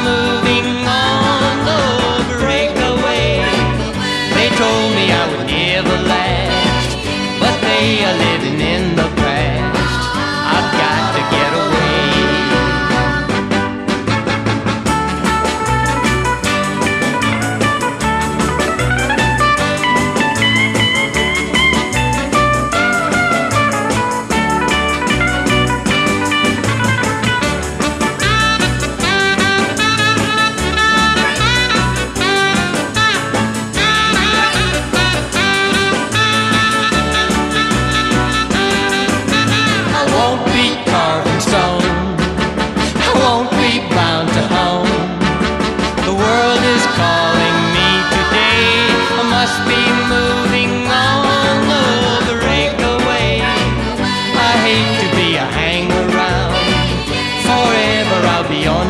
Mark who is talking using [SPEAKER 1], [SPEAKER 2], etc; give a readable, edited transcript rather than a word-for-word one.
[SPEAKER 1] moving on the breakaway. They told me I would never last, but they are living in the past. I've got to get away. Be a hang around forever. I'll be on